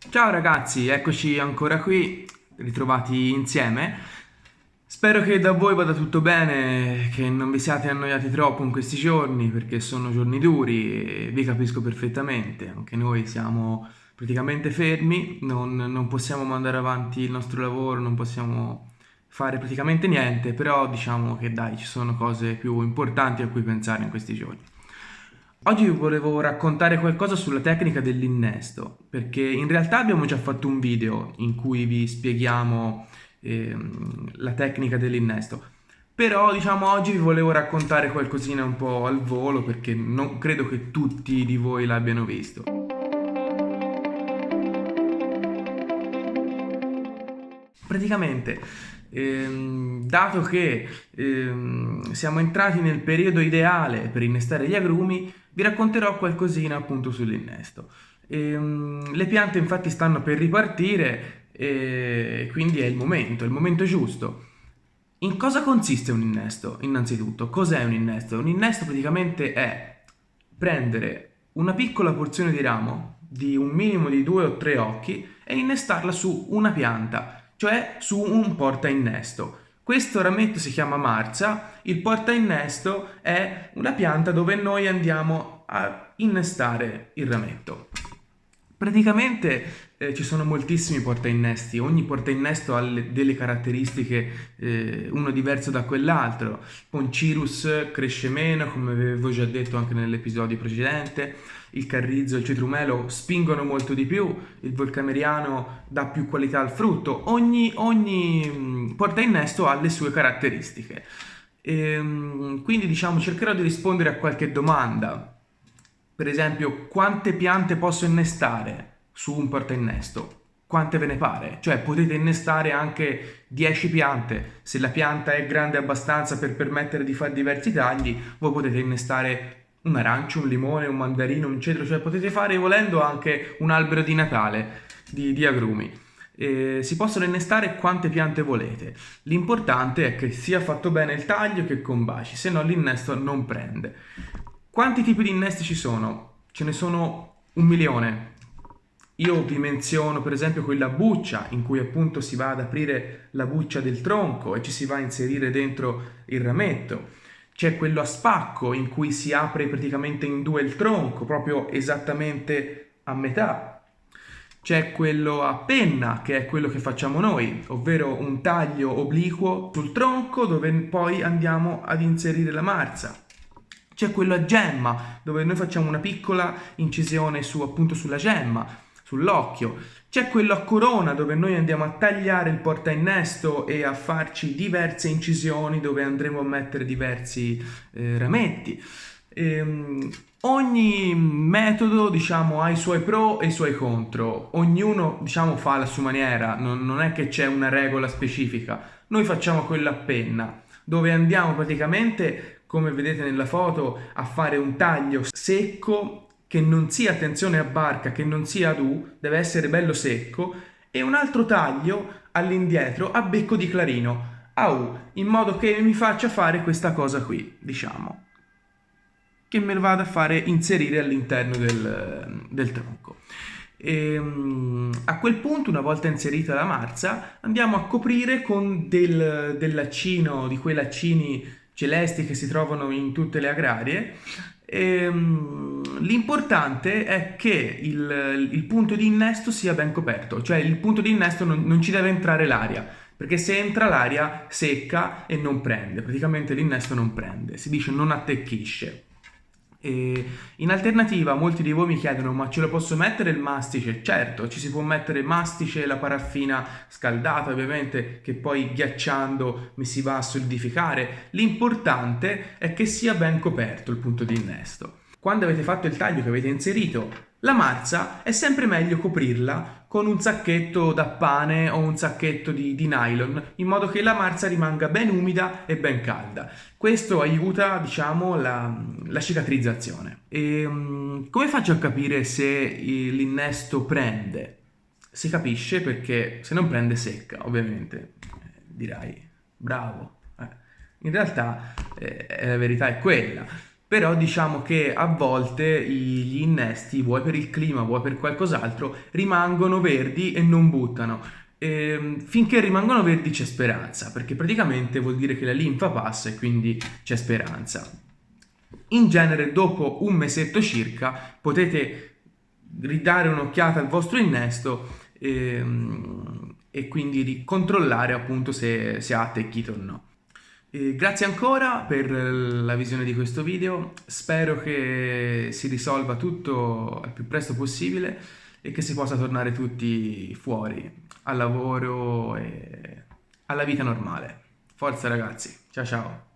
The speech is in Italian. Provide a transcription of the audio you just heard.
Ciao ragazzi, eccoci ancora qui, ritrovati insieme. Spero che da voi vada tutto bene, che non vi siate annoiati troppo in questi giorni, perché sono giorni duri e vi capisco perfettamente. Anche noi siamo praticamente fermi, non possiamo mandare avanti il nostro lavoro, non possiamo fare praticamente niente, però diciamo che dai, ci sono cose più importanti a cui pensare in questi giorni. Oggi vi volevo raccontare qualcosa sulla tecnica dell'innesto, perché in realtà abbiamo già fatto un video in cui vi spieghiamo la tecnica dell'innesto. Però diciamo oggi vi volevo raccontare qualcosina un po' al volo perché non credo che tutti di voi l'abbiano visto. Praticamente, dato che siamo entrati nel periodo ideale per innestare gli agrumi, vi racconterò qualcosina appunto sull'innesto. Le piante infatti stanno per ripartire e quindi è il momento giusto. In cosa consiste un innesto? Innanzitutto, cos'è un innesto? Un innesto praticamente è prendere una piccola porzione di ramo di un minimo di 2 o 3 occhi e innestarla su una pianta, cioè su un portainnesto. Questo rametto si chiama marza, il portainnesto è una pianta dove noi andiamo a innestare il rametto. Praticamente ci sono moltissimi portainnesti, ogni portainnesto ha delle caratteristiche, uno diverso da quell'altro. Poncirus cresce meno, come avevo già detto anche nell'episodio precedente, il carrizzo e il citrumelo spingono molto di più, il volcameriano dà più qualità al frutto, ogni portainnesto ha le sue caratteristiche. Quindi diciamo cercherò di rispondere a qualche domanda. Per esempio, quante piante posso innestare su un portainnesto? Quante ve ne pare? Cioè potete innestare anche 10 piante. Se la pianta è grande abbastanza per permettere di fare diversi tagli, voi potete innestare un arancio, un limone, un mandarino, un cedro, cioè potete fare volendo anche un albero di Natale di agrumi. Si possono innestare quante piante volete. L'importante è che sia fatto bene il taglio che combaci, se no l'innesto non prende. Quanti tipi di innesti ci sono? Ce ne sono 1 milione. Io vi menziono per esempio quella buccia in cui appunto si va ad aprire la buccia del tronco e ci si va a inserire dentro il rametto. C'è quello a spacco in cui si apre praticamente in due il tronco, proprio esattamente a metà. C'è quello a penna, che è quello che facciamo noi, ovvero un taglio obliquo sul tronco dove poi andiamo ad inserire la marza. C'è quello a gemma, dove noi facciamo una piccola incisione appunto sulla gemma, sull'occhio. C'è quello a corona, dove noi andiamo a tagliare il portainnesto e a farci diverse incisioni dove andremo a mettere diversi rametti. Ogni metodo, diciamo, ha i suoi pro e i suoi contro. Ognuno, diciamo, fa la sua maniera, non è che c'è una regola specifica. Noi facciamo quello a penna, dove andiamo praticamente, come vedete nella foto, a fare un taglio secco che non sia, attenzione a barca, che non sia ad U, deve essere bello secco, e un altro taglio all'indietro a becco di clarino, a U, in modo che mi faccia fare questa cosa qui, diciamo, che me lo vada a fare inserire all'interno del tronco. A quel punto, una volta inserita la marza, andiamo a coprire con del laccino, di quei laccini celesti che si trovano in tutte le agrarie. L'importante è che il punto di innesto sia ben coperto, cioè il punto di innesto non ci deve entrare l'aria, perché se entra l'aria secca e non prende, praticamente l'innesto non prende, si dice non attecchisce. E in alternativa, molti di voi mi chiedono: ma ce lo posso mettere il mastice? Certo, ci si può mettere il mastice e la paraffina scaldata, ovviamente, che poi ghiacciando mi si va a solidificare. L'importante è che sia ben coperto il punto di innesto. Quando avete fatto il taglio che avete inserito, la marza è sempre meglio coprirla con un sacchetto da pane o un sacchetto di nylon, in modo che la marza rimanga ben umida e ben calda. Questo aiuta, diciamo, la cicatrizzazione. Come faccio a capire se l'innesto prende? Si capisce perché se non prende secca, ovviamente. Dirai, bravo. In realtà la verità è quella. però diciamo che a volte gli innesti, vuoi per il clima, vuoi per qualcos'altro, rimangono verdi e non buttano. Finché rimangono verdi c'è speranza, perché praticamente vuol dire che la linfa passa e quindi c'è speranza. In genere dopo un mesetto circa potete ridare un'occhiata al vostro innesto e quindi controllare appunto se ha attecchito o no. Grazie ancora per la visione di questo video, spero che si risolva tutto al più presto possibile e che si possa tornare tutti fuori al lavoro e alla vita normale. Forza ragazzi, ciao ciao!